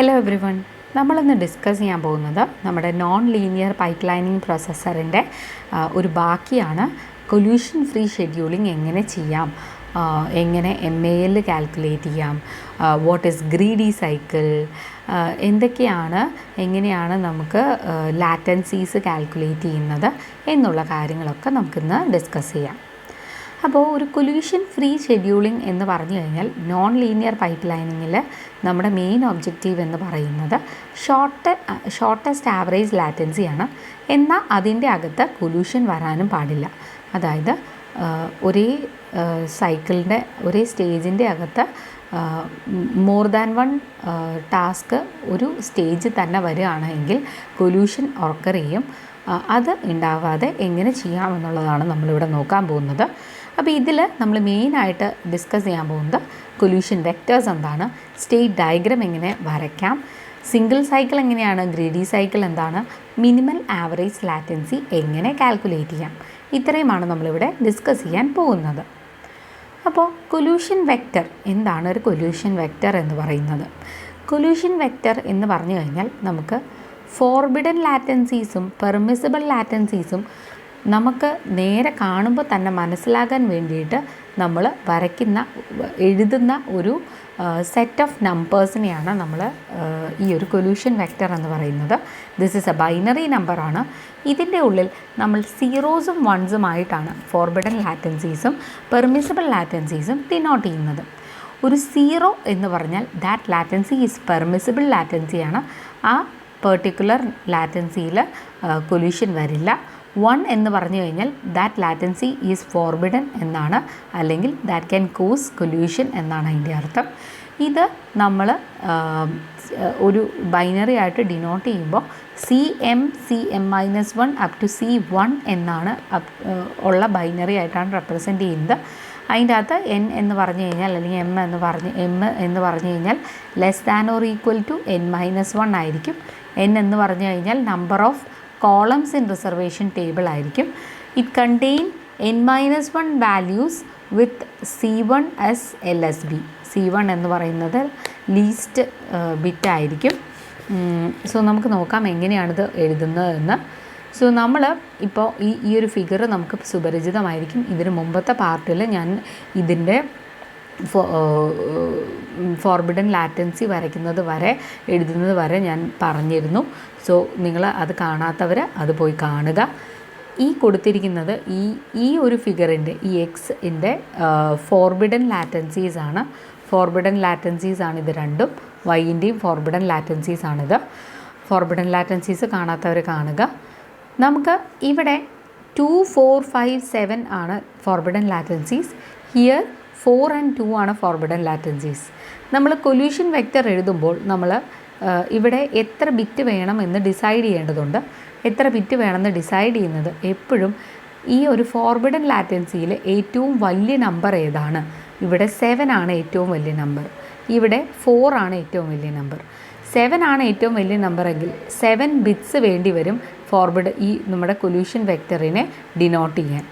Hello every one, നമ്മളിന്ന് discuss ചെയ്യാൻ പോകുന്നത് നമ്മുടെ നോൺ ലീനിയർ പൈപ്പ്ലൈനിങ് പ്രോസസ്സറിൻ്റെ ഒരു ബാക്കിയാണ്. കൊല്യൂഷൻ ഫ്രീ ഷെഡ്യൂളിംഗ് എങ്ങനെ ചെയ്യാം, എങ്ങനെ MAL കാൽക്കുലേറ്റ് ചെയ്യാം, വാട്ട് ഈസ് ഗ്രീഡി സൈക്കിൾ, എങ്ങനെയാണ് നമുക്ക് ലാറ്റൻസീസ് കാൽക്കുലേറ്റ് ചെയ്യുന്നത് എന്നുള്ള കാര്യങ്ങളൊക്കെ നമുക്കിന്ന് ഡിസ്കസ് ചെയ്യാം. അപ്പോൾ ഒരു കൊല്യൂഷൻ ഫ്രീ ഷെഡ്യൂളിംഗ് എന്ന് പറഞ്ഞു കഴിഞ്ഞാൽ നോൺ ലീനിയർ പൈപ്പ് ലൈനിങ്ങിൽ നമ്മുടെ മെയിൻ ഒബ്ജക്റ്റീവ് എന്ന് പറയുന്നത് ഷോർട്ടസ്റ്റ് ആവറേജ് ലാറ്റൻസിയാണ്. എന്നാൽ അതിൻ്റെ അകത്ത് കൊല്യൂഷൻ വരാനും പാടില്ല. അതായത് ഒരേ സൈക്കിളിൻ്റെ ഒരേ സ്റ്റേജിൻ്റെ അകത്ത് മോർ ദാൻ വൺ ടാസ്ക് ഒരു സ്റ്റേജിൽ തന്നെ വരികയാണെങ്കിൽ കൊല്യൂഷൻ ഓക്കർ ചെയ്യും. അത് ഉണ്ടാവാതെ എങ്ങനെ ചെയ്യാമെന്നുള്ളതാണ് നമ്മളിവിടെ നോക്കാൻ പോകുന്നത്. അപ്പോൾ ഇതിൽ നമ്മൾ മെയിനായിട്ട് ഡിസ്കസ് ചെയ്യാൻ പോകുന്നത് കൊല്യൂഷൻ വെക്റ്റേഴ്സ് എന്താണ്, സ്റ്റേറ്റ് ഡയഗ്രാം എങ്ങനെ വരയ്ക്കാം, സിംഗിൾ സൈക്കിൾ എങ്ങനെയാണ്, ഗ്രീഡി സൈക്കിൾ എന്താണ്, മിനിമൽ ആവറേജ് ലാറ്റൻസി എങ്ങനെ കാൽക്കുലേറ്റ് ചെയ്യാം, ഇത്രയുമാണ് നമ്മളിവിടെ ഡിസ്കസ് ചെയ്യാൻ പോകുന്നത്. അപ്പോൾ കൊല്യൂഷൻ വെക്റ്റർ എന്താണ്? ഒരു കൊല്യൂഷൻ വെക്റ്റർ എന്ന് പറയുന്നത്, കൊല്യൂഷൻ വെക്റ്റർ എന്ന് പറഞ്ഞു കഴിഞ്ഞാൽ നമുക്ക് ഫോർബിഡൻ ലാറ്റൻസീസും പെർമിസിബിൾ ലാറ്റൻസീസും നമുക്ക് നേരെ കാണുമ്പോൾ തന്നെ മനസ്സിലാകാൻ വേണ്ടിയിട്ട് നമ്മൾ എഴുതുന്ന ഒരു സെറ്റ് ഓഫ് നമ്പേഴ്സിനെയാണ് നമ്മൾ ഈ ഒരു കൊല്യൂഷൻ വെക്റ്റർ എന്ന് പറയുന്നത്. ദിസ് ഈസ് എ ബൈനറി നമ്പറാണ്. ഇതിൻ്റെ ഉള്ളിൽ നമ്മൾ സീറോസും വൺസുമായിട്ടാണ് ഫോർബിഡൻ ലാറ്റൻസീസും പെർമിസിബിൾ ലാറ്റൻസീസും ഡിനോട്ട് ചെയ്യുന്നത്. ഒരു സീറോ എന്ന് പറഞ്ഞാൽ ദാറ്റ് ലാറ്റൻസി ഈസ് പെർമിസിബിൾ ലാറ്റൻസിയാണ്. ആ പെർട്ടിക്കുലർ ലാറ്റൻസിയിൽ കൊല്യൂഷൻ വരില്ല. 1 എന്ന് പറഞ്ഞു കഴിഞ്ഞാൽ ദാറ്റ് ലാറ്റൻസി ഈസ് ഫോർബിഡൻ എന്നാണ്, അല്ലെങ്കിൽ ദാറ്റ് ക്യാൻ കോസ് കൊല്യൂഷൻ എന്നാണ് അതിൻ്റെ അർത്ഥം. ഇത് നമ്മൾ ഒരു ബൈനറി ആയിട്ട് ഡിനോട്ട് ചെയ്യുമ്പോൾ CM-1 അപ് ടു C1 എന്നാണ് ഉള്ള ബൈനറി ആയിട്ടാണ് റെപ്രസെൻറ്റ് ചെയ്യുന്നത്. അതിൻ്റെ അകത്ത് N എന്ന് പറഞ്ഞു കഴിഞ്ഞാൽ അല്ലെങ്കിൽ M എന്ന് പറഞ്ഞു കഴിഞ്ഞാൽ less than or equal to N-1 ആയിരിക്കും. N എന്ന് പറഞ്ഞു കഴിഞ്ഞാൽ number of columns in reservation table ആയിരിക്കും. It contain N-1 values with C1 as LSB. C1 എന്ന് പറയുന്നത് ലീസ്റ്റ് ബിറ്റ് ആയിരിക്കും. സോ നമുക്ക് നോക്കാം എങ്ങനെയാണിത് എഴുതുന്നതെന്ന്. സോ നമ്മൾ ഇപ്പോൾ ഈ ഒരു ഫിഗർ നമുക്ക് സുപരിചിതമായിരിക്കും. ഇതിന് മുമ്പത്തെ പാർട്ടിൽ ഞാൻ ഇതിൻ്റെ ഫോർബിഡൻ ലാറ്റൻസി എഴുതുന്നത് വരെ ഞാൻ പറഞ്ഞിരുന്നു. സോ നിങ്ങൾ അത് കാണാത്തവർ അത് പോയി കാണുക. ഈ കൊടുത്തിരിക്കുന്നത് ഈ ഒരു ഫിഗറിൻ്റെ ഈ എക്സിൻ്റെ ഫോർബിഡൻ ലാറ്റൻസീസ് ആണ്. ഇത് രണ്ടും. വൈൻ്റെയും ഫോർബിഡൻ ലാറ്റൻസീസ് ആണിത്. ഫോർബിഡൻ ലാറ്റൻസീസ് കാണാത്തവർ കാണുക. നമുക്ക് ഇവിടെ 2, 4, 5, 7 ആണ് ഫോർബിഡൻ ലാറ്റൻസീസ്. ഹിയർ 4 and 2 ആണ് ഫോർബിഡൻ ലാറ്റൻസീസ്. നമ്മൾ കൊല്യൂഷൻ വെക്റ്റർ എഴുതുമ്പോൾ നമ്മൾ ഇവിടെ എത്ര ബിറ്റ് വേണമെന്ന് ഡിസൈഡ് ചെയ്യേണ്ടതുണ്ട്. എത്ര ബിറ്റ് വേണമെന്ന് ഡിസൈഡ് ചെയ്യുന്നത് എപ്പോഴും ഈ ഒരു ഫോർബിഡൻ ലാറ്റൻസിയിൽ ഏറ്റവും വലിയ നമ്പർ ഏതാണ്? ഇവിടെ 7 ആണ് ഏറ്റവും വലിയ നമ്പർ, ഇവിടെ 4 ആണ് ഏറ്റവും വലിയ നമ്പർ. 7 ആണ് ഏറ്റവും വലിയ നമ്പറെങ്കിൽ 7 ബിറ്റ്സ് വേണ്ടി വരും നമ്മുടെ കൊല്യൂഷൻ വെക്റ്ററിനെ ഡിനോട്ട് ചെയ്യാൻ.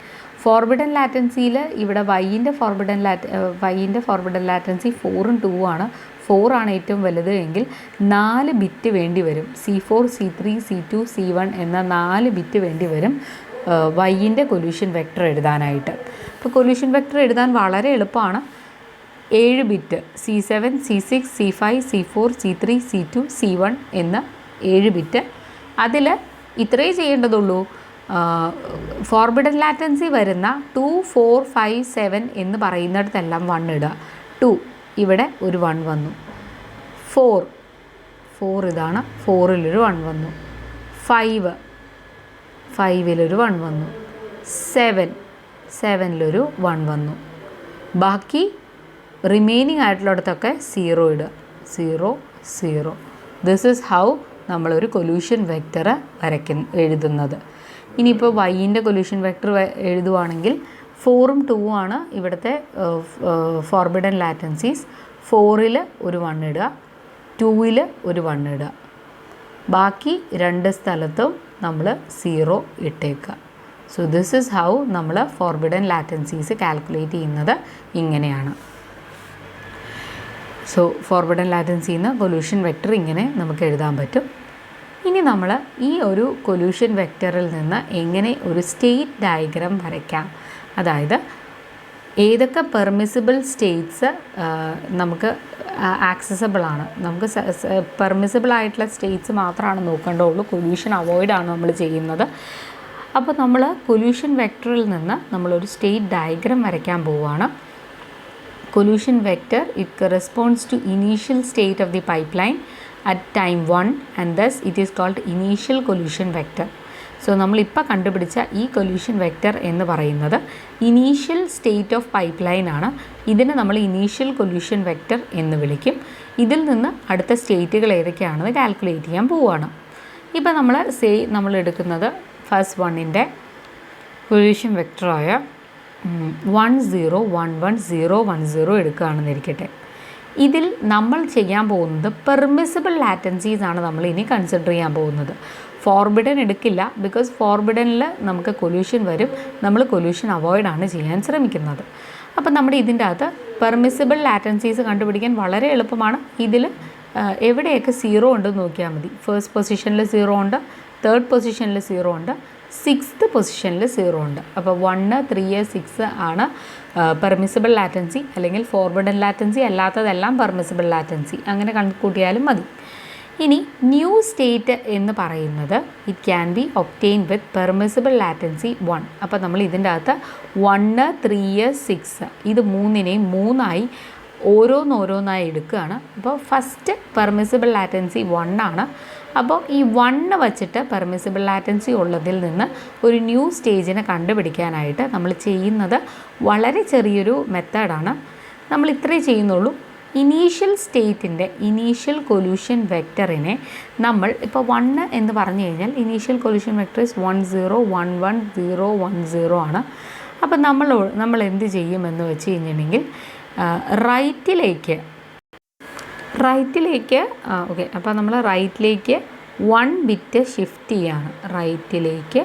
ഫോർബിഡൻ ലാറ്റൻസിയിൽ ഇവിടെ വൈൻ്റെ ഫോർബിഡൻ ലാറ്റൻസി 4ഉം 2 ആണ്. 4 ആണ് ഏറ്റവും വലുത് എങ്കിൽ 4 ബിറ്റ് വേണ്ടി വരും. C4, C3, C2, C1 എന്ന 4 ബിറ്റ് വേണ്ടി വരും വൈൻ്റെ കൊല്യൂഷൻ വെക്റ്റർ എഴുതാനായിട്ട്. ഇപ്പോൾ കൊല്യൂഷൻ വെക്റ്റർ എഴുതാൻ വളരെ എളുപ്പമാണ്. 7 bit C7, C6, C5, C4, C3, C2, C1 എന്ന 7 ബിറ്റ്. അതിൽ ഇത്രയേ ചെയ്യേണ്ടതുള്ളൂ. ഫോർബിഡൻ ലാറ്റൻസി വരുന്ന 2, 4, 5, 7 എന്ന് പറയുന്നിടത്തെല്ലാം 1 ഇടുക. 2 ഇവിടെ ഒരു 1 വന്നു. 4 ഇതാണ്, 4-ലൊരു 1 വന്നു. 5-ലൊരു 1 വന്നു. 7-ലൊരു 1 വന്നു. ബാക്കി റിമൈനിങ് ആയിട്ടുള്ളിടത്തൊക്കെ 0 ഇടുക. 0, 0. ദിസ് ഈസ് ഹൗ നമ്മളൊരു കൊല്യൂഷൻ വെക്റ്റർ എഴുതുന്നത്. ഇനിയിപ്പോൾ വൈൻ്റെ കൊല്യൂഷൻ വെക്റ്റർ എഴുതുവാണെങ്കിൽ 4ഉം 2ഉം ആണ് ഇവിടുത്തെ ഫോർബിഡൻ ലാറ്റൻസീസ്. 4ൽ ഒരു 1 ഇടുക, 2ൽ ഒരു 1 ഇടുക. ബാക്കി 2 സ്ഥലത്തും നമ്മൾ 0 ഇട്ടേക്കുക. സോ ദിസ് ഈസ് ഹൗ നമ്മൾ ഫോർബിഡൻ ലാറ്റൻസീസ് കാൽക്കുലേറ്റ് ചെയ്യുന്നത് ഇങ്ങനെയാണ്. സോ ഫോർവേഡ് ലാറ്റൻസിന്ന് കൊല്യൂഷൻ വെക്റ്റർ ഇങ്ങനെ നമുക്ക് എഴുതാൻ പറ്റും. ഇനി നമ്മൾ ഈ ഒരു കൊല്യൂഷൻ വെക്റ്ററിൽ നിന്ന് എങ്ങനെ ഒരു സ്റ്റേറ്റ് ഡയഗ്രാം വരയ്ക്കാം, അതായത് ഏതൊക്കെ പെർമിസിബിൾ സ്റ്റേറ്റ്സ് നമുക്ക് ആക്സസബിൾ ആണ്, നമുക്ക് പെർമിസിബിൾ ആയിട്ടുള്ള സ്റ്റേറ്റ്സ് മാത്രമാണ് നോക്കേണ്ടതുള്ളൂ, കൊല്യൂഷൻ അവോയ്ഡാണ് നമ്മൾ ചെയ്യുന്നത്. അപ്പോൾ നമ്മൾ കൊല്യൂഷൻ വെക്റ്ററിൽ നിന്ന് നമ്മളൊരു സ്റ്റേറ്റ് ഡയഗ്രാം വരയ്ക്കാൻ പോവുകയാണ്. Collusion vector, it corresponds to initial state of the pipeline at time 1 and thus it is called initial collusion vector. So നമ്മളിപ്പോൾ കണ്ടുപിടിച്ച ഈ കൊല്യൂഷൻ വെക്റ്റർ എന്ന് പറയുന്നത് initial state of pipe line ആണ്. ഇതിനെ നമ്മൾ ഇനീഷ്യൽ കൊല്യൂഷൻ വെക്റ്റർ എന്ന് വിളിക്കും. ഇതിൽ നിന്ന് അടുത്ത സ്റ്റേറ്റുകൾ ഏതൊക്കെയാണെന്ന് കാൽക്കുലേറ്റ് ചെയ്യാൻ പോവുകയാണ്. ഇപ്പോൾ നമ്മൾ എടുക്കുന്നത് ഫസ്റ്റ് വണ്ണിൻ്റെ കൊല്യൂഷൻ വെക്റ്ററായ 1 0 1 1 0 1 0 എടുക്കുകയാണെന്നിരിക്കട്ടെ. ഇതിൽ നമ്മൾ ചെയ്യാൻ പോകുന്നത് പെർമിസിബിൾ ലാറ്റൻസീസ് ആണ് നമ്മൾ ഇനി കൺസിഡർ ചെയ്യാൻ പോകുന്നത്. ഫോർബിഡൻ എടുക്കില്ല, ബിക്കോസ് ഫോർബിഡനിൽ നമുക്ക് കൊല്യൂഷൻ വരും, നമ്മൾ കൊല്യൂഷൻ അവോയ്ഡാണ് ചെയ്യാൻ ശ്രമിക്കുന്നത്. അപ്പം നമ്മുടെ ഇതിൻ്റെ അകത്ത് പെർമിസിബിൾ ലാറ്റൻസീസ് കണ്ടുപിടിക്കാൻ വളരെ എളുപ്പമാണ്. ഇതിൽ എവിടെയൊക്കെ 0 ഉണ്ടെന്ന് നോക്കിയാൽ മതി. ഫസ്റ്റ് പൊസിഷനിൽ 0 ഉണ്ട്, തേർഡ് പൊസിഷനിൽ 0 ഉണ്ട്, 6th പൊസിഷനിൽ 0 ഉണ്ട്. അപ്പോൾ 1 3 6 ആണ് പെർമിസിബിൾ ലാറ്റൻസി, അല്ലെങ്കിൽ ഫോർബിഡൻ ലാറ്റൻസി, അല്ലാത്തതെല്ലാം പെർമിസിബിൾ ലാറ്റൻസി, അങ്ങനെ കണക്കൂട്ടിയാലും മതി. ഇനി ന്യൂ സ്റ്റേറ്റ് എന്ന് പറയുന്നത് it can be obtain with permissible latency 1. അപ്പോൾ നമ്മൾ ഇതിൻ്റെ അകത്ത് 1 3 6 ഇത് മൂന്നിനെയും 3ആയി ഓരോന്നോരോന്നായി എടുക്കുകയാണ്. അപ്പോൾ ഫസ്റ്റ് പെർമിസിബിൾ ലാറ്റൻസി 1 ആണ്. അപ്പോൾ ഈ 1 വച്ചിട്ട് പെർമിസിബിൾ ലാറ്റൻസി ഉള്ളതിൽ നിന്ന് ഒരു ന്യൂ സ്റ്റേജിനെ കണ്ടുപിടിക്കാനായിട്ട് നമ്മൾ ചെയ്യുന്നത് വളരെ ചെറിയൊരു മെത്തേഡാണ്. നമ്മൾ ഇത്രേ ചെയ്യുന്നുള്ളൂ. ഇനീഷ്യൽ സ്റ്റേറ്റിൻ്റെ ഇനീഷ്യൽ കൊല്യൂഷൻ വെക്റ്ററിനെ നമ്മൾ ഇപ്പോൾ 1 എന്ന് പറഞ്ഞു കഴിഞ്ഞാൽ ഇനീഷ്യൽ കൊല്യൂഷൻ വെക്റ്റർ 1 0 1 1 0 1 0 ആണ്. അപ്പോൾ നമ്മൾ എന്ത് ചെയ്യുമെന്ന് വെച്ച് കഴിഞ്ഞിട്ടുണ്ടെങ്കിൽ റൈറ്റിലേക്ക് ഓക്കെ, അപ്പോൾ നമ്മൾ റൈറ്റിലേക്ക് 1 ബിറ്റ് ഷിഫ്റ്റ് ചെയ്യാണ്. റൈറ്റിലേക്ക്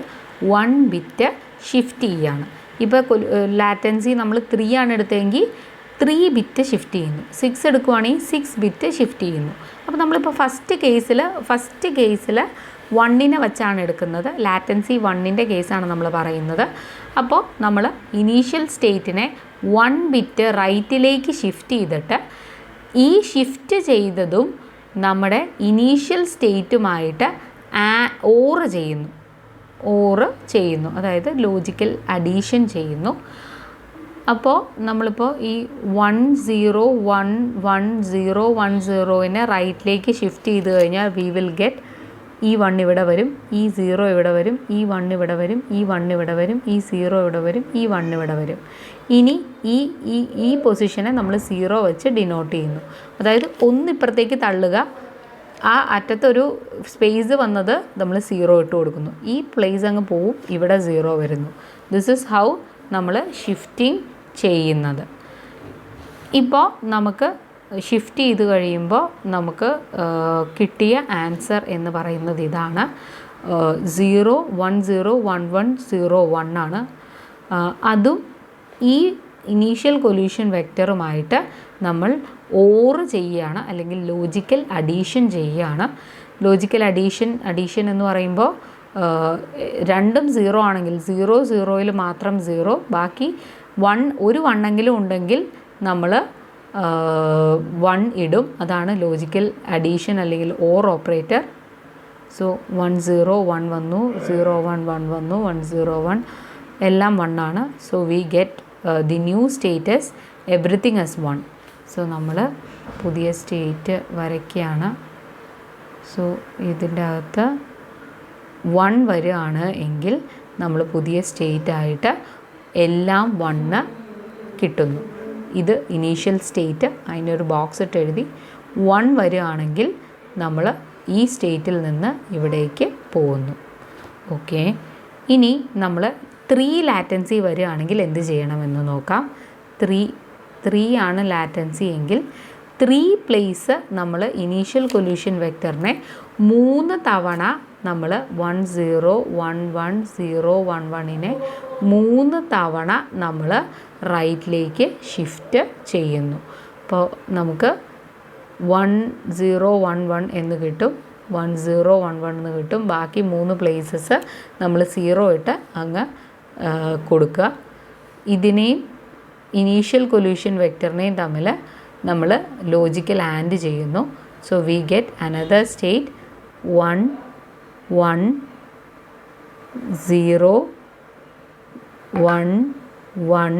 1 ബിറ്റ് ഷിഫ്റ്റ് ചെയ്യാണ്. ഇപ്പോൾ ലാറ്റൻസി നമ്മൾ 3 ആണ് എടുത്തതെങ്കിൽ 3 ബിറ്റ് ഷിഫ്റ്റ് ചെയ്യുന്നു. 6 എടുക്കുവാണെങ്കിൽ 6 ബിറ്റ് ഷിഫ്റ്റ് ചെയ്യുന്നു. അപ്പോൾ നമ്മളിപ്പോൾ ഫസ്റ്റ് കേസിൽ 1നെ വെച്ചാണ് എടുക്കുന്നത്. ലാറ്റൻസി 1ൻ്റെ കേസാണ് നമ്മൾ പറയുന്നത്. അപ്പോൾ നമ്മൾ ഇനീഷ്യൽ സ്റ്റേറ്റിനെ 1 ബിറ്റ് റൈറ്റിലേക്ക് ഷിഫ്റ്റ് ചെയ്തിട്ട് ഈ ഷിഫ്റ്റ് ചെയ്തതും നമ്മുടെ ഇനീഷ്യൽ സ്റ്റേറ്റുമായിട്ട് ഓറ് ചെയ്യുന്നു, അതായത് ലോജിക്കൽ അഡീഷൻ ചെയ്യുന്നു. അപ്പോൾ നമ്മളിപ്പോൾ ഈ 1 0 1 1 0 1 0നെ റൈറ്റിലേക്ക് ഷിഫ്റ്റ് ചെയ്ത് കഴിഞ്ഞാൽ വി വിൽ ഗെറ്റ് ഈ 1 ഇവിടെ വരും, ഈ 0 ഇവിടെ വരും, ഈ 1 ഇവിടെ വരും, ഈ 1 ഇവിടെ വരും, ഈ 0 ഇവിടെ വരും, ഈ 1 ഇവിടെ വരും. ഇനി ഈ പൊസിഷനെ നമ്മൾ 0 വെച്ച് ഡിനോട്ട് ചെയ്യുന്നു. അതായത് ഇപ്പുറത്തേക്ക് തള്ളുക, ആ അറ്റത്തൊരു സ്പേസ് വന്നത് നമ്മൾ 0 ഇട്ട് കൊടുക്കുന്നു, ഈ പ്ലേസ് അങ്ങ് പോവും, ഇവിടെ 0 വരുന്നു. ദിസ് ഈസ് ഹൗ നമ്മൾ ഷിഫ്റ്റിംഗ് ചെയ്യുന്നത്. ഇപ്പോൾ നമുക്ക് ഷിഫ്റ്റ് ചെയ്ത് കഴിയുമ്പോൾ നമുക്ക് കിട്ടിയ ആൻസർ എന്ന് പറയുന്നത് ഇതാണ്. 0 1 0 1 1 0 1 ആണ്. അതും ഈ ഇനീഷ്യൽ കൊല്യൂഷൻ വെക്റ്ററുമായിട്ട് നമ്മൾ ഓർ ചെയ്യുകയാണ്, അല്ലെങ്കിൽ ലോജിക്കൽ അഡീഷൻ ചെയ്യുകയാണ്. ലോജിക്കൽ അഡീഷൻ എന്ന് പറയുമ്പോൾ രണ്ടും 0 ആണെങ്കിൽ 0 0യിൽ മാത്രം 0, ബാക്കി 1 1 ഉണ്ടെങ്കിൽ നമ്മൾ 1 ഇടും. അതാണ് ലോജിക്കൽ അഡീഷൻ അല്ലെങ്കിൽ ഓർ ഓപ്പറേറ്റർ. സോ 1 0 1 വന്നു, 0 1 1 വന്നു, 1 0 1 എല്ലാം 1 ആണ്. So we get the new status everything as 1. So നമ്മൾ പുതിയ സ്റ്റേറ്റ് വരയ്ക്കുകയാണ്. സോ ഇതിൻ്റെ അകത്ത് 1 വരികയാണ് എങ്കിൽ നമ്മൾ പുതിയ സ്റ്റേറ്റായിട്ട് എല്ലാം 1 കിട്ടുന്നു. ഇത് ഇനീഷ്യൽ സ്റ്റേറ്റ്, അതിനൊരു ബോക്സ് ഇട്ട് എഴുതി. 1 വരികയാണെങ്കിൽ നമ്മൾ ഈ സ്റ്റേറ്റിൽ നിന്ന് ഇവിടേക്ക് പോകുന്നു. ഓക്കെ, ഇനി നമ്മൾ 3 ലാറ്റൻസി വരികയാണെങ്കിൽ എന്ത് ചെയ്യണമെന്ന് നോക്കാം. 3 ആണ് ലാറ്റൻസി എങ്കിൽ 3 പ്ലേസ് നമ്മൾ ഇനീഷ്യൽ കൊല്യൂഷൻ വെക്റ്ററിനെ 3 തവണ നമ്മൾ 1 0 1 1 0 1 1നെ 3 തവണ നമ്മൾ റൈറ്റിലേക്ക് ഷിഫ്റ്റ് ചെയ്യുന്നു. അപ്പോൾ നമുക്ക് 1011 എന്ന് കിട്ടും, 1011 എന്ന് കിട്ടും. ബാക്കി 3 പ്ലേസസ് നമ്മൾ 0 ഇട്ട് അങ്ങ് കൊടുക്കുക. ഇതിനെയും ഇനീഷ്യൽ കൊല്യൂഷൻ വെക്ടറിനെയും തമ്മിൽ നമ്മൾ ലോജിക്കൽ ആൻഡ് ചെയ്യുന്നു. So we get another state 1 1 0 1 1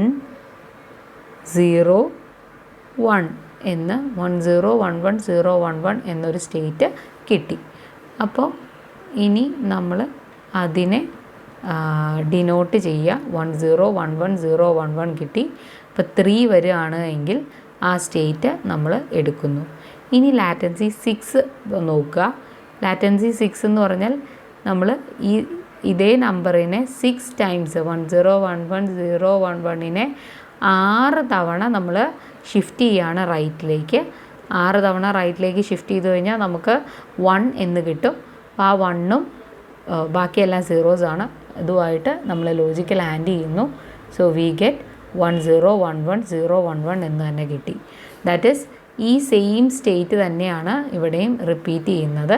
0 1 എന്ന് 1011 എന്നൊരു സ്റ്റേറ്റ് കിട്ടി. അപ്പോൾ ഇനി നമ്മൾ അതിനെ ഡിനോട്ട് ചെയ്യുക. 1011 കിട്ടി. അപ്പോൾ 3 വരികയാണ് എങ്കിൽ ആ സ്റ്റേറ്റ് നമ്മൾ എടുക്കുന്നു. ഇനി ലാറ്റൻസി 6 നോക്കുക. ലാറ്റൻസി 6 എന്ന് പറഞ്ഞാൽ നമ്മൾ ഇതേ നമ്പറിനെ 6 ടൈംസ് 1011 6 തവണ നമ്മൾ ഷിഫ്റ്റ് ചെയ്യുകയാണ് റൈറ്റിലേക്ക്. 6 തവണ റൈറ്റിലേക്ക് ഷിഫ്റ്റ് ചെയ്ത് കഴിഞ്ഞാൽ നമുക്ക് 1 എന്ന് കിട്ടും. അപ്പോൾ ആ 1ഉം ബാക്കിയെല്ലാം സീറോസ് ആണ്. ഇതുമായിട്ട് നമ്മൾ ലോജിക്കൽ ആൻഡ് ചെയ്യുന്നു. സോ വി ഗെറ്റ് 1011 എന്ന് തന്നെ കിട്ടി. ദാറ്റ് ഈസ് ഈ സെയിം സ്റ്റേറ്റ് തന്നെയാണ് ഇവിടെയും റിപ്പീറ്റ് ചെയ്യുന്നത്.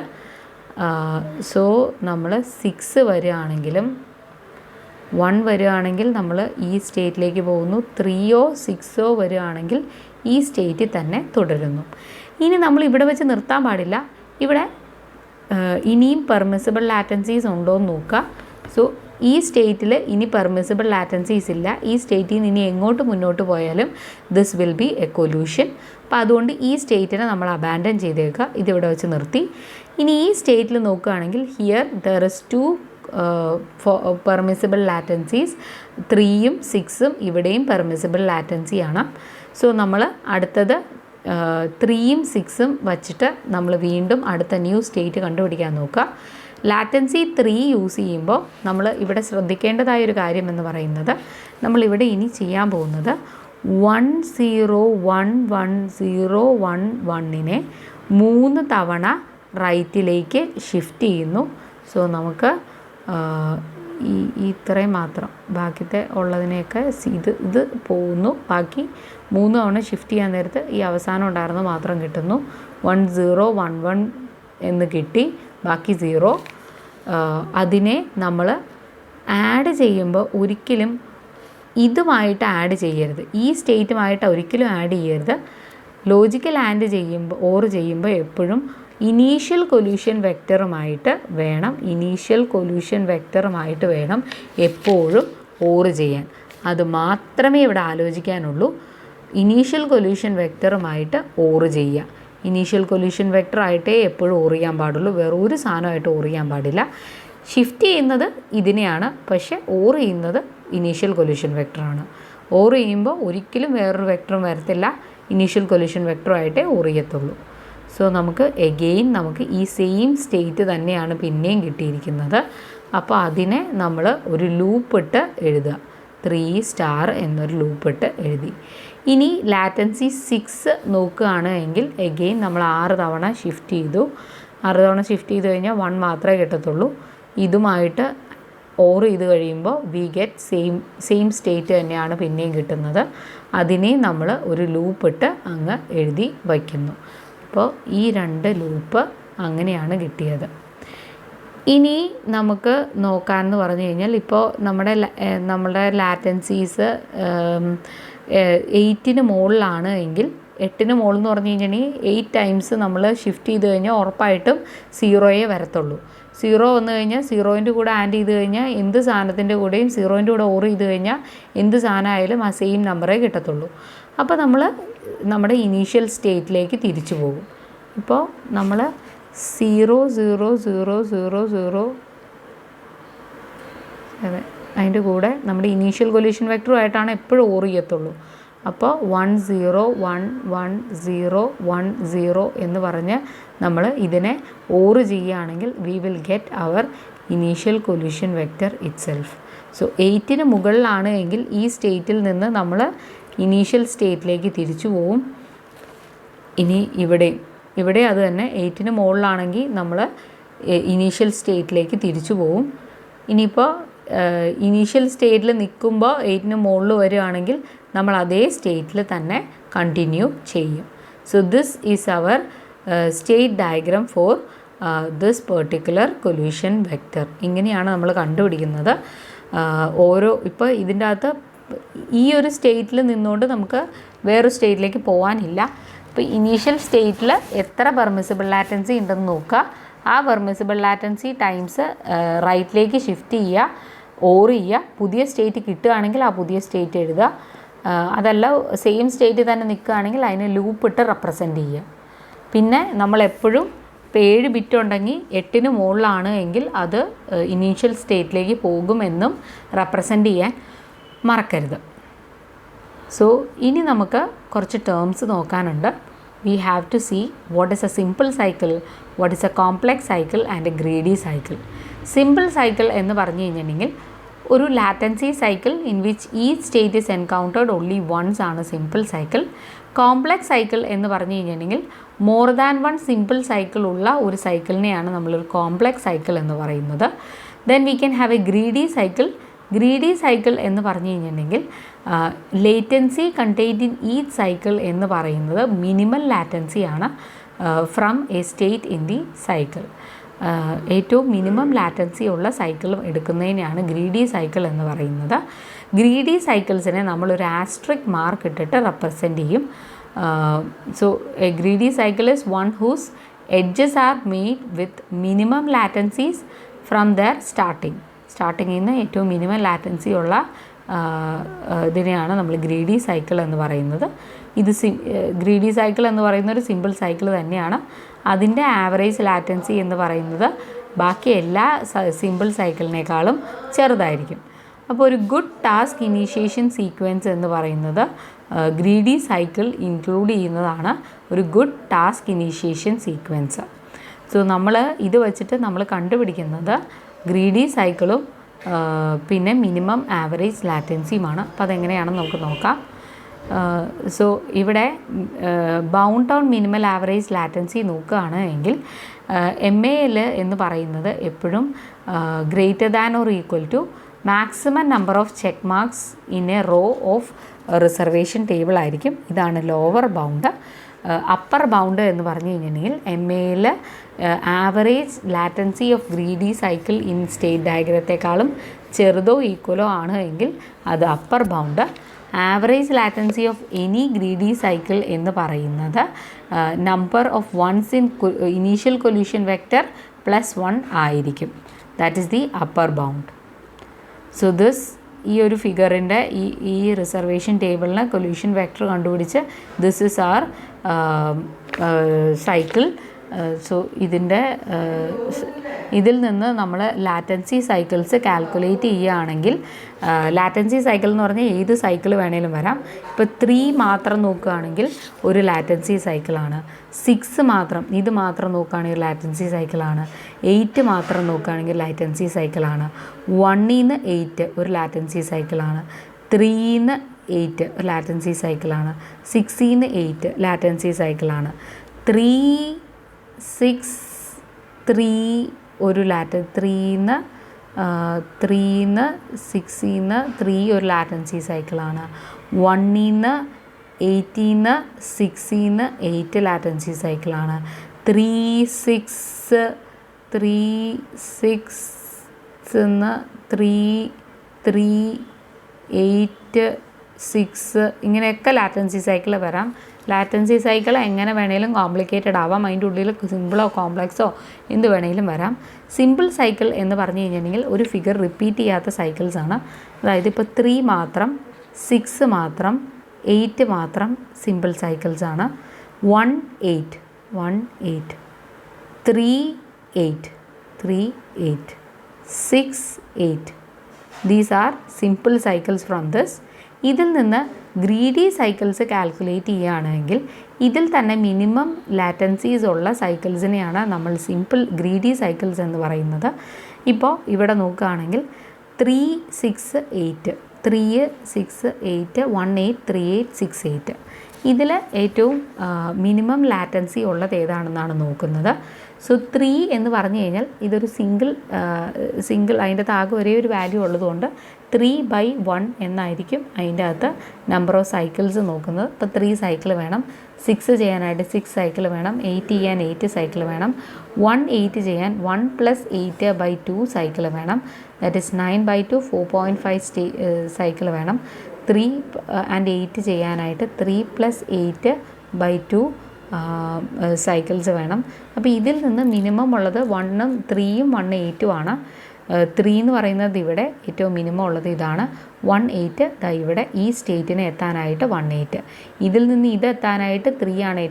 സോ നമ്മൾ 6 വരികയാണെങ്കിലും 1 വരികയാണെങ്കിൽ നമ്മൾ ഈ സ്റ്റേറ്റിലേക്ക് പോകുന്നു. 3ഓ 6ഓ വരികയാണെങ്കിൽ ഈ സ്റ്റേറ്റിൽ തന്നെ തുടരുന്നു. ഇനി നമ്മൾ ഇവിടെ വെച്ച് നിർത്താൻ പാടില്ല. ഇവിടെ ഇനിയും പെർമിസിബിൾ ലാറ്റൻസീസ് ഉണ്ടോ എന്ന് നോക്കുക. സോ ഈ സ്റ്റേറ്റിൽ ഇനി പെർമിസിബിൾ ലാറ്റൻസീസ് ഇല്ല. ഈ സ്റ്റേറ്റിൽ നിന്ന് ഇനി എങ്ങോട്ട് മുന്നോട്ട് പോയാലും this will be A collision. അപ്പോൾ അതുകൊണ്ട് ഈ സ്റ്റേറ്റിനെ നമ്മൾ അബാൻഡൻ ചെയ്തേക്കുക. ഇതിവിടെ വെച്ച് നിർത്തി. ഇനി ഈ സ്റ്റേറ്റിൽ നോക്കുകയാണെങ്കിൽ ഹിയർ ദർ ഇസ് 2 പെർമിസിബിൾ ലാറ്റൻസീസ്. 3ഉം 6ഉം ഇവിടെയും പെർമിസിബിൾ ലാറ്റൻസിയാണ്. സോ നമ്മൾ അടുത്തത് 3ഉം 6ഉം വച്ചിട്ട് നമ്മൾ വീണ്ടും അടുത്ത ന്യൂ സ്റ്റേറ്റ് കണ്ടുപിടിക്കാൻ നോക്കുക. ലാറ്റൻസി 3 യൂസ് ചെയ്യുമ്പോൾ നമ്മൾ ഇവിടെ ശ്രദ്ധിക്കേണ്ടതായൊരു കാര്യം എന്ന് പറയുന്നത്, നമ്മളിവിടെ ഇനി ചെയ്യാൻ പോകുന്നത് 1011 3 തവണ റൈറ്റിലേക്ക് ഷിഫ്റ്റ് ചെയ്യുന്നു. സോ നമുക്ക് ഇത്രയും മാത്രം, ബാക്കിത്തെ ഉള്ളതിനെയൊക്കെ ഇത് പോകുന്നു. ബാക്കി 3 തവണ ഷിഫ്റ്റ് ചെയ്യാൻ നേരത്ത് ഈ അവസാനം ഉണ്ടായിരുന്നത് മാത്രം കിട്ടുന്നു. 1011 എന്ന് കിട്ടി, ബാക്കി 0. അതിനെ നമ്മൾ ആഡ് ചെയ്യുമ്പോൾ ഒരിക്കലും ഇതുമായിട്ട് ആഡ് ചെയ്യരുത്. ഈ സ്റ്റേറ്റുമായിട്ട് ഒരിക്കലും ആഡ് ചെയ്യരുത്. ലോജിക്കൽ ആൻഡ് ചെയ്യുമ്പോൾ എപ്പോഴും ഇനീഷ്യൽ കൊല്യൂഷൻ വെക്ടറുമായിട്ട് വേണം എപ്പോഴും ഓർ ചെയ്യാൻ. അത് മാത്രമേ ഇവിടെ ആലോചിക്കാനുള്ളൂ. ഇനീഷ്യൽ കൊല്യൂഷൻ വെക്ടറുമായിട്ട് ഓർ ചെയ്യുക. ഇനീഷ്യൽ കൊല്യൂഷൻ വെക്ടറായിട്ടേ എപ്പോഴും ഓർ ചെയ്യാൻ പാടുള്ളൂ. വേറെ ഒരു സാധനമായിട്ട് ഓർ ചെയ്യാൻ പാടില്ല. ഷിഫ്റ്റ് ചെയ്യുന്നത് ഇതിനെയാണ്, പക്ഷേ ഓർ ചെയ്യുന്നത് ഇനീഷ്യൽ കൊല്യൂഷൻ വെക്ടറാണ്. ഓർ ചെയ്യുമ്പോൾ ഒരിക്കലും വേറൊരു വെക്ടറും വരത്തില്ല. ഇനീഷ്യൽ കൊല്യൂഷൻ വെക്ടറുമായിട്ടേ ഓർ ചെയ്യത്തുള്ളൂ. സോ നമുക്ക് നമുക്ക് ഈ സെയിം സ്റ്റേറ്റ് തന്നെയാണ് പിന്നെയും കിട്ടിയിരിക്കുന്നത്. അപ്പോൾ അതിനെ നമ്മൾ ഒരു ലൂപ്പിട്ട് എഴുതുക. 3 എന്നൊരു ലൂപ്പിട്ട് എഴുതി. ഇനി ലാറ്റൻസി 6 നോക്കുകയാണ് എങ്കിൽ നമ്മൾ 6 തവണ ഷിഫ്റ്റ് ചെയ്തു. 6 തവണ ഷിഫ്റ്റ് ചെയ്ത് കഴിഞ്ഞാൽ 1 മാത്രമേ കിട്ടത്തുള്ളൂ. ഇതുമായിട്ട് ഓർ ചെയ്ത് കഴിയുമ്പോൾ വി ഗെറ്റ് സെയിം സ്റ്റേറ്റ് തന്നെയാണ് പിന്നെയും കിട്ടുന്നത്. അതിനെ നമ്മൾ ഒരു ലൂപ്പിട്ട് അങ്ങ് എഴുതി വയ്ക്കുന്നു. അപ്പോൾ ഈ 2 ലൂപ്പ് അങ്ങനെയാണ് കിട്ടിയത്. ഇനി നമുക്ക് നോക്കാമെന്ന് പറഞ്ഞു കഴിഞ്ഞാൽ, ഇപ്പോൾ നമ്മുടെ ലാറ്റൻസീസ് 8ന് മുകളിലാണ് എങ്കിൽ, 8ന് മുകളിൽ എന്ന് പറഞ്ഞു കഴിഞ്ഞിട്ടുണ്ടെങ്കിൽ 8 ടൈംസ് നമ്മൾ ഷിഫ്റ്റ് ചെയ്ത് കഴിഞ്ഞാൽ ഉറപ്പായിട്ടും 0 വരത്തുള്ളൂ. 0 വന്നു കഴിഞ്ഞാൽ 0ൻ്റെ കൂടെ ആഡ് ചെയ്ത് കഴിഞ്ഞാൽ എന്ത് സാധനത്തിൻ്റെ കൂടെയും 0ൻ്റെ കൂടെ ഓർ ചെയ്ത് കഴിഞ്ഞാൽ എന്ത് സാധനമായാലും ആ സെയിം നമ്പറേ കിട്ടത്തുള്ളൂ. അപ്പോൾ നമ്മൾ നമ്മുടെ ഇനീഷ്യൽ സ്റ്റേറ്റിലേക്ക് തിരിച്ചു പോകും. ഇപ്പോൾ നമ്മൾ 0 0 0 0 0 അതിൻ്റെ കൂടെ നമ്മുടെ ഇനീഷ്യൽ കൊല്യൂഷൻ വെക്ടറുമായിട്ടാണ് എപ്പോഴും ഓർ ചെയ്യത്തുള്ളൂ. അപ്പോൾ 1 0 1 1 0 1 0 എന്ന് പറഞ്ഞ് നമ്മൾ ഇതിനെ ഓർ ചെയ്യുകയാണെങ്കിൽ we will get our initial collision vector itself. So 8ന് മുകളിലാണ് എങ്കിൽ ഈ സ്റ്റേറ്റിൽ നിന്ന് നമ്മൾ ഇനീഷ്യൽ സ്റ്റേറ്റിലേക്ക് തിരിച്ചു പോവും. ഇനി ഇവിടെ അത് തന്നെ 8ന് മുകളിലാണെങ്കിൽ നമ്മൾ ഇനീഷ്യൽ സ്റ്റേറ്റിലേക്ക് തിരിച്ചു പോവും. ഇനിയിപ്പോൾ ഇനീഷ്യൽ സ്റ്റേറ്റിൽ നിൽക്കുമ്പോൾ 8ന് മുകളിൽ വരികയാണെങ്കിൽ നമ്മൾ അതേ സ്റ്റേറ്റിൽ തന്നെ കണ്ടിന്യൂ ചെയ്യും. So this is our state diagram for this particular collision vector. ഇങ്ങനെയാണ് നമ്മൾ കണ്ടുപിടിക്കുന്നത്. ഓരോ ഇപ്പോൾ ഇതിൻ്റെ അകത്ത് ഈ ഒരു സ്റ്റേറ്റിൽ നിന്നുകൊണ്ട് നമുക്ക് വേറൊരു സ്റ്റേറ്റിലേക്ക് പോകാനില്ല. ഇപ്പോൾ ഇനീഷ്യൽ സ്റ്റേറ്റിൽ എത്ര പെർമിസിബിൾ ലാറ്റൻസി ഉണ്ടെന്ന് നോക്കുക. ആ പെർമിസിബിൾ ലാറ്റൻസി ടൈംസ് റൈറ്റിലേക്ക് ഷിഫ്റ്റ് ചെയ്യുക, ഓർ ചെയ്യുക. പുതിയ സ്റ്റേറ്റ് കിട്ടുകയാണെങ്കിൽ ആ പുതിയ സ്റ്റേറ്റ് എഴുതുക. അതല്ല സെയിം സ്റ്റേറ്റ് തന്നെ നിൽക്കുകയാണെങ്കിൽ അതിനെ ലൂപ്പ് ഇട്ട് റെപ്രസെൻറ്റ് ചെയ്യുക. പിന്നെ നമ്മളെപ്പോഴും ഇപ്പോൾ 7 ബിറ്റ് ഉണ്ടെങ്കിൽ 8ന് മുകളിലാണ് എങ്കിൽ അത് ഇനീഷ്യൽ സ്റ്റേറ്റിലേക്ക് പോകുമെന്നും റെപ്രസെൻറ്റ് ചെയ്യാൻ മറക്കരുത്. സോ ഇനി നമുക്ക് കുറച്ച് ടേംസ് നോക്കാനുണ്ട്. We have to see what is a simple cycle, what is a complex cycle and a greedy cycle. Simple cycle എന്ന് പറഞ്ഞു കഴിഞ്ഞിട്ടുണ്ടെങ്കിൽ ഒരു latency cycle in which each state is encountered only once ആണ് simple cycle. Complex cycle എന്ന് പറഞ്ഞു കഴിഞ്ഞിട്ടുണ്ടെങ്കിൽ more than one simple cycle ഉള്ള ഒരു സൈക്കിളിനെയാണ് നമ്മളൊരു കോംപ്ലെക്സ് സൈക്കിൾ എന്ന് പറയുന്നത്. Then we can have a greedy cycle. Greedy cycle എന്ന് പറഞ്ഞു കഴിഞ്ഞിട്ടുണ്ടെങ്കിൽ latency contained in each cycle എന്ന് പറയുന്നത് മിനിമൽ ലാറ്റൻസി ആണ് from a state in the cycle. ഏറ്റവും മിനിമം ലാറ്റൻസി ഉള്ള സൈക്കിൾ എടുക്കുന്നതിനെയാണ് ഗ്രീഡി സൈക്കിൾ എന്ന് പറയുന്നത്. ഗ്രീഡി സൈക്കിൾസിനെ നമ്മളൊരു ആസ്ട്രിക് മാർക്ക് ഇട്ടിട്ട് റെപ്രസെൻറ്റ് ചെയ്യും. So a greedy cycle is one whose edges are made with minimum latencies from the സ്റ്റാർട്ടിങ്ങിൽ നിന്ന് ഏറ്റവും മിനിമം ലാറ്റൻസി ഉള്ള ഇതിനെയാണ് നമ്മൾ ഗ്രീഡി സൈക്കിൾ എന്ന് പറയുന്നത്. ഇത് ഗ്രീഡി സൈക്കിൾ എന്ന് പറയുന്ന ഒരു സിമ്പിൾ സൈക്കിൾ തന്നെയാണ്. അതിൻ്റെ ആവറേജ് ലാറ്റൻസി എന്ന് പറയുന്നത് ബാക്കി എല്ലാ സിമ്പിൾ സൈക്കിളിനേക്കാളും ചെറുതായിരിക്കും. അപ്പോൾ ഒരു ഗുഡ് ടാസ്ക് ഇനീഷ്യേഷൻ സീക്വൻസ് എന്ന് പറയുന്നത് ഗ്രീഡി സൈക്കിൾ ഇൻക്ലൂഡ് ചെയ്യുന്നതാണ് ഒരു good task initiation sequence. So നമ്മൾ ഇത് വച്ചിട്ട് നമ്മൾ കണ്ടുപിടിക്കുന്നത് ഗ്രീഡി സൈക്കിളും പിന്നെ മിനിമം ആവറേജ് ലാറ്റൻസിയുമാണ്. അപ്പോൾ അതെങ്ങനെയാണെന്ന് നമുക്ക് നോക്കാം. സോ ഇവിടെ bound on minimal average latency നോക്കുകയാണ് എങ്കിൽ MAL എന്ന് പറയുന്നത് എപ്പോഴും greater than or equal to maximum number of check marks in a row of reservation table ആയിരിക്കും. ഇതാണ് ലോവർ ബൗണ്ട്. അപ്പർ ബൗണ്ട് എന്ന് പറഞ്ഞു കഴിഞ്ഞിട്ടുണ്ടെങ്കിൽ MAL average latency of greedy cycle in state ഡയഗ്രത്തേക്കാളും ചെറുതോ ഈക്വലോ ആണ് എങ്കിൽ അത് upper bound. Average latency of any greedy cycle എന്ന് പറയുന്നത് number of ones in initial collision vector +1 ആയിരിക്കും. That is the upper bound. So this ഈ ഒരു ഫിഗറിൻ്റെ ഈ റിസർവേഷൻ ടേബിളിന് കൊല്യൂഷൻ വെക്റ്റർ കണ്ടുപിടിച്ച് this is R cycle. So ഇതിൽ നിന്ന് നമ്മൾ ലാറ്റൻസി സൈക്കിൾസ് കാൽക്കുലേറ്റ് ചെയ്യുകയാണെങ്കിൽ ലാറ്റൻസി സൈക്കിൾ എന്ന് പറഞ്ഞാൽ ഏത് സൈക്കിൾ വേണേലും വരാം. ഇപ്പോൾ 3 മാത്രം നോക്കുകയാണെങ്കിൽ ഒരു ലാറ്റൻസി സൈക്കിളാണ്. 6 മാത്രം ഇത് മാത്രം നോക്കുകയാണെങ്കിൽ ലാറ്റൻസി സൈക്കിളാണ്. 8 മാത്രം നോക്കുകയാണെങ്കിൽ ലാറ്റൻസി സൈക്കിളാണ്. 1 - 8 ഒരു ലാറ്റൻസി സൈക്കിളാണ്. 3 - 8 ഒരു ലാറ്റൻസി സൈക്കിളാണ്. 6 - 8 ലാറ്റൻസി സൈക്കിളാണ്. 3, 6, 3 ഒരു 3 - 6 - 3 ഒരു ലാറ്റൻസി സൈക്കിളാണ്. 1 - 8 6 - 8 ലാറ്റൻസി സൈക്കിളാണ്. 3, 6 3, 6 3, 8 6 ഇങ്ങനെയൊക്കെ ലാറ്റൻസി സൈക്കിൾ വരാം. ലാറ്റൻസി സൈക്കിൾ എങ്ങനെ വേണേലും കോംപ്ലിക്കേറ്റഡ് ആവാം. അതിൻ്റെ ഉള്ളിൽ സിമ്പിളോ കോംപ്ലക്സോ എന്ത് വേണേലും വരാം. സിമ്പിൾ സൈക്കിൾ എന്ന് പറഞ്ഞു കഴിഞ്ഞിട്ടുണ്ടെങ്കിൽ ഒരു ഫിഗർ റിപ്പീറ്റ് ചെയ്യാത്ത സൈക്കിൾസാണ്. അതായത് ഇപ്പോൾ 3 മാത്രം, 6 മാത്രം, 8 മാത്രം simple സൈക്കിൾസാണ്. 1 8 1 8 3 8 3 8 6 8 these are simple cycles from this. ഇതിൽ നിന്ന് ഗ്രീഡി സൈക്കിൾസ് കാൽക്കുലേറ്റ് ചെയ്യുകയാണെങ്കിൽ ഇതിൽ തന്നെ മിനിമം ലാറ്റൻസീസ് ഉള്ള സൈക്കിൾസിനെയാണ് നമ്മൾ സിമ്പിൾ ഗ്രീഡി സൈക്കിൾസ് എന്ന് പറയുന്നത്. ഇപ്പോൾ ഇവിടെ നോക്കുകയാണെങ്കിൽ 3 6 8 3 6 8 1 8 3 8 6 8 ഇതിൽ ഏറ്റവും മിനിമം ലാറ്റൻസി ഉള്ളത് ഏതാണെന്നാണ് നോക്കുന്നത്. സോ 3 എന്ന് പറഞ്ഞു കഴിഞ്ഞാൽ ഇതൊരു സിംഗിൾ അതിൻ്റെ ആകെ ഒരേ ഒരു വാല്യൂ ഉള്ളതുകൊണ്ട് 3/1 എന്നായിരിക്കും അതിൻ്റെ അകത്ത് നമ്പർ ഓഫ് സൈക്കിൾസ് നോക്കുന്നത്. ഇപ്പോൾ 3 സൈക്കിൾ വേണം, 6 ചെയ്യാനായിട്ട് 6 സൈക്കിൾ വേണം, 8 ചെയ്യാൻ 8 സൈക്കിൾ വേണം, 8 ചെയ്യാൻ 1 + 8/2 സൈക്കിൾ വേണം, ദാറ്റ് ഈസ് 9/2 4.5 സൈക്കിൾ വേണം. 3 and 8 ചെയ്യാനായിട്ട് 3 + 8/2 സൈക്കിൾസ് വേണം. അപ്പോൾ ഇതിൽ നിന്ന് മിനിമം ഉള്ളത് 1ഉം 3ഉം 1/8 ആണ്. 3 എന്ന് പറയുന്നത് ഇവിടെ ഏറ്റവും മിനിമം ഉള്ളത് ഇതാണ്. 1/8 ഇവിടെ ഈ സ്റ്റേറ്റിനെ എത്താനായിട്ട് 1/8. ഇതിൽ നിന്ന് ഇത് എത്താനായിട്ട് 3 ആണ്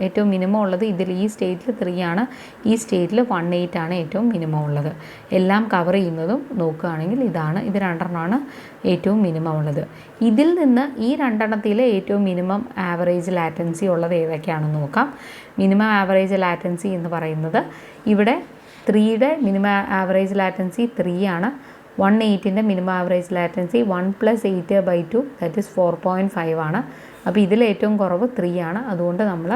ഏറ്റവും മിനിമം ഉള്ളത്. ഇതിൽ ഈ സ്റ്റേറ്റിൽ 3 ആണ്, ഈ സ്റ്റേറ്റിൽ 1/8 ആണ് ഏറ്റവും മിനിമം ഉള്ളത്. എല്ലാം കവർ ചെയ്യുന്നതും നോക്കുകയാണെങ്കിൽ ഇത് രണ്ടെണ്ണമാണ് ഏറ്റവും മിനിമം ഉള്ളത്. ഇതിൽ നിന്ന് ഈ രണ്ടെണ്ണത്തിൽ ഏറ്റവും മിനിമം ആവറേജ് ലാറ്റൻസി ഉള്ളത് ഏതൊക്കെയാണെന്ന് നോക്കാം. മിനിമം ആവറേജ് ലാറ്റൻസി എന്ന് പറയുന്നത് ഇവിടെ 3യുടെ മിനിമം ആവറേജ് ലാറ്റൻസി 3 ആണ്. 1/8ൻ്റെ minimum average latency 1 + 8/2 that is 4.5 ആണ്. അപ്പോൾ ഇതിൽ ഏറ്റവും കുറവ് 3 ആണ്. അതുകൊണ്ട് നമ്മൾ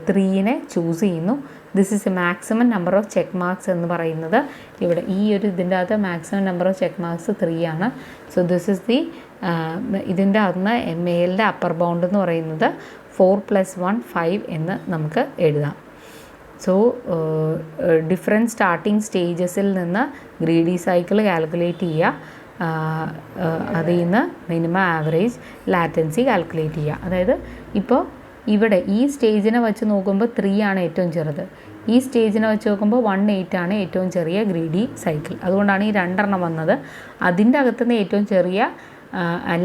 3നെ ചൂസ് ചെയ്യുന്നു. This is A maximum number of check marks എന്ന് പറയുന്നത് ഇവിടെ ഈ ഒരു ഇതിൻ്റെ അകത്ത് maximum number of check marks 3 ആണ്. സോ ദിസ് ഈസ് ദി ഇതിൻ്റെ അകത്ത് MALൻ്റെ അപ്പർ ബൗണ്ട് എന്ന് പറയുന്നത് 4 + 1 5 എന്ന് നമുക്ക് എഴുതാം. സോ ഡിഫറെൻറ്റ് സ്റ്റാർട്ടിംഗ് സ്റ്റേജസിൽ നിന്ന് ഗ്രീഡി സൈക്കിൾ കാൽക്കുലേറ്റ് ചെയ്യുക, അതിൽ നിന്ന് മിനിമം ആവറേജ് ലാറ്റൻസി കാൽക്കുലേറ്റ് ചെയ്യുക. അതായത് ഇപ്പോൾ ഇവിടെ ഈ സ്റ്റേജിനെ വെച്ച് നോക്കുമ്പോൾ 3 ആണ് ഏറ്റവും ചെറുത്, ഈ സ്റ്റേജിനെ വെച്ച് നോക്കുമ്പോൾ 1/8 ആണ് ഏറ്റവും ചെറിയ ഗ്രീഡി സൈക്കിൾ. അതുകൊണ്ടാണ് ഈ രണ്ടെണ്ണം വന്നത്. അതിൻ്റെ അകത്തുനിന്ന് ഏറ്റവും ചെറിയ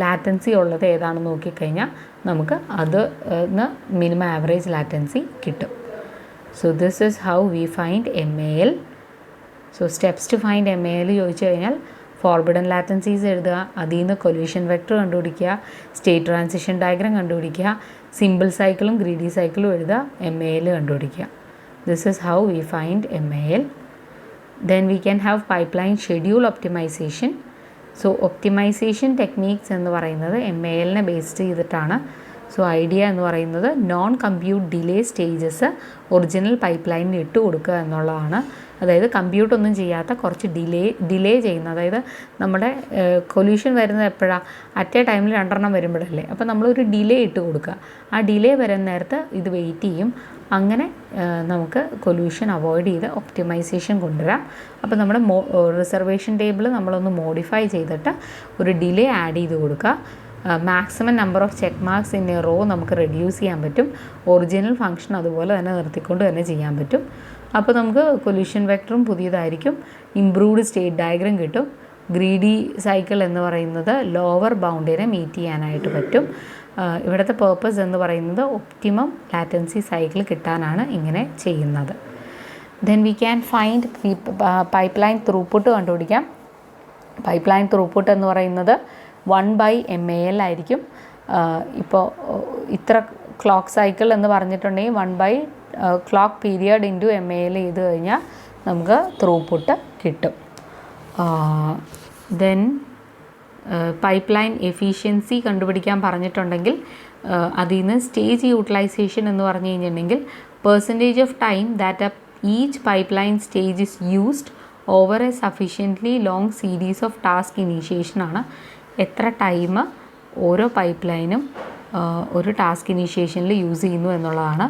ലാറ്റൻസി ഉള്ളത് ഏതാണെന്ന് നോക്കിക്കഴിഞ്ഞാൽ നമുക്ക് അതിന് മിനിമം ആവറേജ് ലാറ്റൻസി കിട്ടും. So this is how we find MAL. So steps to find MAL ചോദിച്ചു കഴിഞ്ഞാൽ ഫോർബിഡൻ ലാറ്റൻസീസ് എഴുതുക, അതിൽ നിന്ന് കൊല്യൂഷൻ വെക്ടർ കണ്ടുപിടിക്കുക, സ്റ്റേറ്റ് ട്രാൻസിഷൻ ഡയഗ്രം കണ്ടുപിടിക്കുക, സിമ്പിൾ സൈക്കിളും ഗ്രീഡി സൈക്കിളും എഴുതുക, MAL കണ്ടുപിടിക്കുക. This is how we find MAL. Then we can have pipeline schedule optimization. So optimization techniques എന്ന് പറയുന്നത് MALനെ ബേസ് ചെയ്തിട്ടാണ്. സോ ഐഡിയ എന്ന് പറയുന്നത് non compute delay stages original pipe ലൈനിൽ ഇട്ട് കൊടുക്കുക എന്നുള്ളതാണ്. അതായത് കമ്പ്യൂട്ടൊന്നും ചെയ്യാത്ത കുറച്ച് ഡിലേ ചെയ്യുന്ന, അതായത് നമ്മുടെ കൊല്യൂഷൻ വരുന്നത് എപ്പോഴാണ്, അറ്റ് എ ടൈമിൽ 2 വരുമ്പോഴല്ലേ. അപ്പോൾ നമ്മളൊരു ഡിലേ ഇട്ട് കൊടുക്കുക. ആ ഡിലേ വരുന്ന നേരത്ത് ഇത് വെയിറ്റ് ചെയ്യും. അങ്ങനെ നമുക്ക് കൊല്യൂഷൻ അവോയ്ഡ് ചെയ്ത് ഒപ്റ്റിമൈസേഷൻ കൊണ്ടുവരാം. അപ്പോൾ നമ്മുടെ റിസർവേഷൻ ടേബിൾ നമ്മളൊന്ന് മോഡിഫൈ ചെയ്തിട്ട് ഒരു ഡിലേ ആഡ് ചെയ്ത് കൊടുക്കുക. Maximum number of check marks in a row നമുക്ക് റെഡ്യൂസ് ചെയ്യാൻ പറ്റും. ഒറിജിനൽ ഫംഗ്ഷൻ അതുപോലെ തന്നെ നിർത്തിക്കൊണ്ട് തന്നെ ചെയ്യാൻ പറ്റും. അപ്പോൾ നമുക്ക് കൊല്യൂഷൻ വെക്ടറും പുതിയതായിരിക്കും, ഇംപ്രൂവ്ഡ് സ്റ്റേറ്റ് ഡയഗ്രം കിട്ടും. ഗ്രീഡി സൈക്കിൾ എന്ന് പറയുന്നത് ലോവർ ബൗണ്ടിനെ മീറ്റ് ചെയ്യാനായിട്ട് പറ്റും. ഇവിടുത്തെ പേർപ്പസ് എന്ന് പറയുന്നത് ഒപ്റ്റിമം ലാറ്റൻസി സൈക്കിൾ കിട്ടാനാണ് ഇങ്ങനെ ചെയ്യുന്നത്. Then we can find pipe line throughput കണ്ടുപിടിക്കാം. പൈപ്പ് ലൈൻ ത്രൂപുട്ട് എന്ന് പറയുന്നത് 1/MAL ആയിരിക്കും. ഇപ്പോൾ ഇത്ര ക്ലോക്ക് സൈക്കിൾ എന്ന് പറഞ്ഞിട്ടുണ്ടെങ്കിൽ 1 ക്ലോക്ക് പീരിയഡ് ഇൻറ്റു MAL ചെയ്ത് കഴിഞ്ഞാൽ നമുക്ക് ത്രൂപുട്ട് കിട്ടും. ദെൻ പൈപ്പ് ലൈൻ എഫിഷ്യൻസി കണ്ടുപിടിക്കാൻ പറഞ്ഞിട്ടുണ്ടെങ്കിൽ അതിൽ നിന്ന് സ്റ്റേജ് യൂട്ടിലൈസേഷൻ എന്ന് പറഞ്ഞു കഴിഞ്ഞിട്ടുണ്ടെങ്കിൽ percentage of time that each pipe line stage is used over A sufficiently long series of task initiation ആണ്. എത്ര ടൈം ഓരോ പൈപ്പ് ലൈനും ഒരു ടാസ്ക് ഇനീഷ്യേഷനിൽ യൂസ് ചെയ്യുന്നു എന്നുള്ളതാണ്.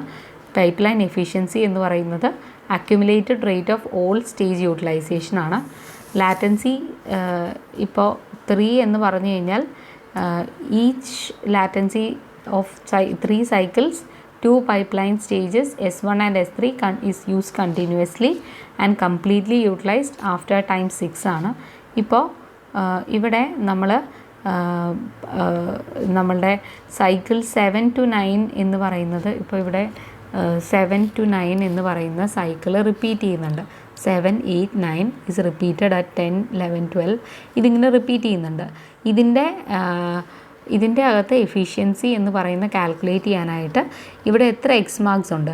പൈപ്പ് ലൈൻ എഫിഷ്യൻസി എന്ന് പറയുന്നത് accumulated rate of all stage utilization ആണ്. ലാറ്റൻസി ഇപ്പോൾ 3 എന്ന് പറഞ്ഞു കഴിഞ്ഞാൽ each latency of 3 cycles 2 pipeline stages S1 and S3 is used continuously and completely utilized after time 6 ആണ്. ഇപ്പോൾ ഇവിടെ നമ്മളുടെ സൈക്കിൾ 7 to 9 എന്ന് പറയുന്നത്, ഇപ്പോൾ ഇവിടെ 7 to 9 എന്ന് പറയുന്ന സൈക്കിൾ റിപ്പീറ്റ് ചെയ്യുന്നുണ്ട്. 7, 8, 9 ഇസ് റിപ്പീറ്റഡ് അറ്റ് 10, 11, 12 ഇതിങ്ങനെ റിപ്പീറ്റ് ചെയ്യുന്നുണ്ട്. ഇതിൻ്റെ അകത്ത് എഫിഷ്യൻസി എന്ന് പറയുന്ന കാൽക്കുലേറ്റ് ചെയ്യാനായിട്ട് ഇവിടെ എത്ര എക്സ് മാർക്സ് ഉണ്ട്?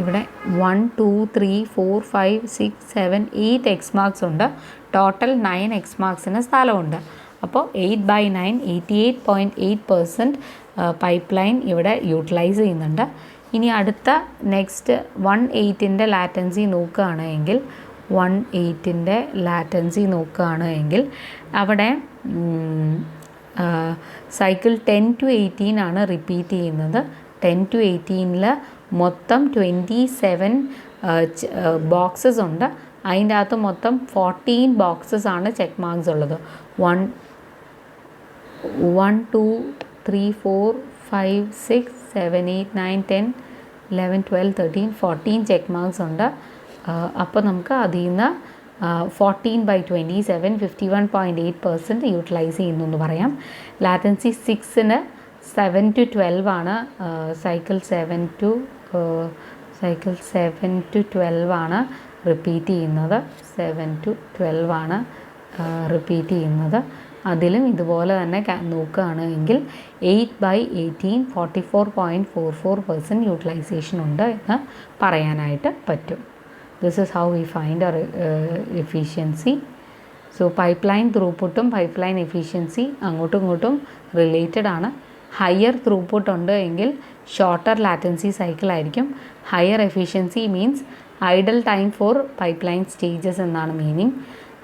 ഇവിടെ 1, 2, 3, 4, 5, 6, 7, 8 എക്സ് മാർക്സ് ഉണ്ട്. ടോട്ടൽ 9 എക്സ് മാർക്സിന് സ്ഥലമുണ്ട്. അപ്പോൾ 8/9 88.8% പൈപ്പ് ലൈൻ ഇവിടെ യൂട്ടിലൈസ് ചെയ്യുന്നുണ്ട്. ഇനി അടുത്ത നെക്സ്റ്റ് 1/8 ലാറ്റൻസി നോക്കുകയാണെങ്കിൽ 1/8 ലാറ്റൻസി നോക്കുകയാണെങ്കിൽ അവിടെ സൈക്കിൾ 10 to 18 ആണ് റിപ്പീറ്റ് ചെയ്യുന്നത്. 10 to 18 മൊത്തം 27 ബോക്സസ് ഉണ്ട്. അതിൻ്റെ അകത്ത് മൊത്തം 14 ബോക്സസ് ആണ് ചെക്ക് മാർക്സ് ഉള്ളത്. 1 2 3 4 5 6 7 8 9 10 11 12 13 14 ചെക്ക് മാർക്സ് ഉണ്ട്. അപ്പോൾ നമുക്ക് അതിൽ നിന്ന് 14/27 51.8% യൂട്ടിലൈസ് ചെയ്യുന്നു എന്ന് പറയാം. ലാറ്റൻസി 6 7 to 12 ആണ്. സൈക്കിൾ 7 to 12 ആണ് റിപ്പീറ്റ് ചെയ്യുന്നത്. 7 to 12 ആണ് റിപ്പീറ്റ് ചെയ്യുന്നത്. അതിലും ഇതുപോലെ തന്നെ നോക്കുകയാണെങ്കിൽ 8/18 44.44% യൂട്ടിലൈസേഷൻ ഉണ്ട് എന്ന് പറയാനായിട്ട് പറ്റും. This is how we find our efficiency. So pipeline throughputഉം pipeline efficiency അങ്ങോട്ടും ഇങ്ങോട്ടും റിലേറ്റഡ് ആണ്. ഹയർ ത്രൂപുട്ട് ഉണ്ട് എങ്കിൽ ഷോർട്ടർ ലാറ്റൻസി സൈക്കിൾ ആയിരിക്കും. Higher efficiency means idle time for pipeline stages എന്നാണ് മീനിങ്.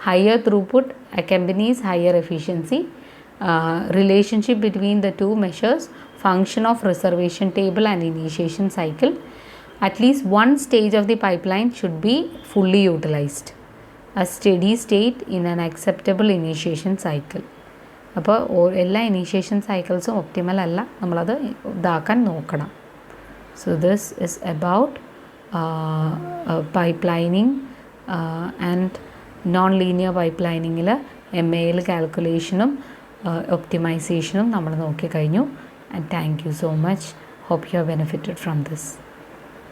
ഹയർ ത്രൂപുട്ട് accompanies higher efficiency. Relationship between the two measures function of reservation table and initiation cycle. At least one stage of the pipeline should be fully utilized. A steady state in an acceptable initiation cycle. അപ്പോൾ എല്ലാ initiation സൈക്കിൾസും optimal അല്ല, നമ്മളത് ഇതാക്കാൻ നോക്കണം. So this is about pipelining and non linear പൈപ്പ്ലൈനിങ്ങിൽ MAL കാൽക്കുലേഷനും ഒപ്റ്റിമൈസേഷനും നമ്മൾ നോക്കിക്കഴിഞ്ഞു. And thank you so much. Hope you have benefited from this.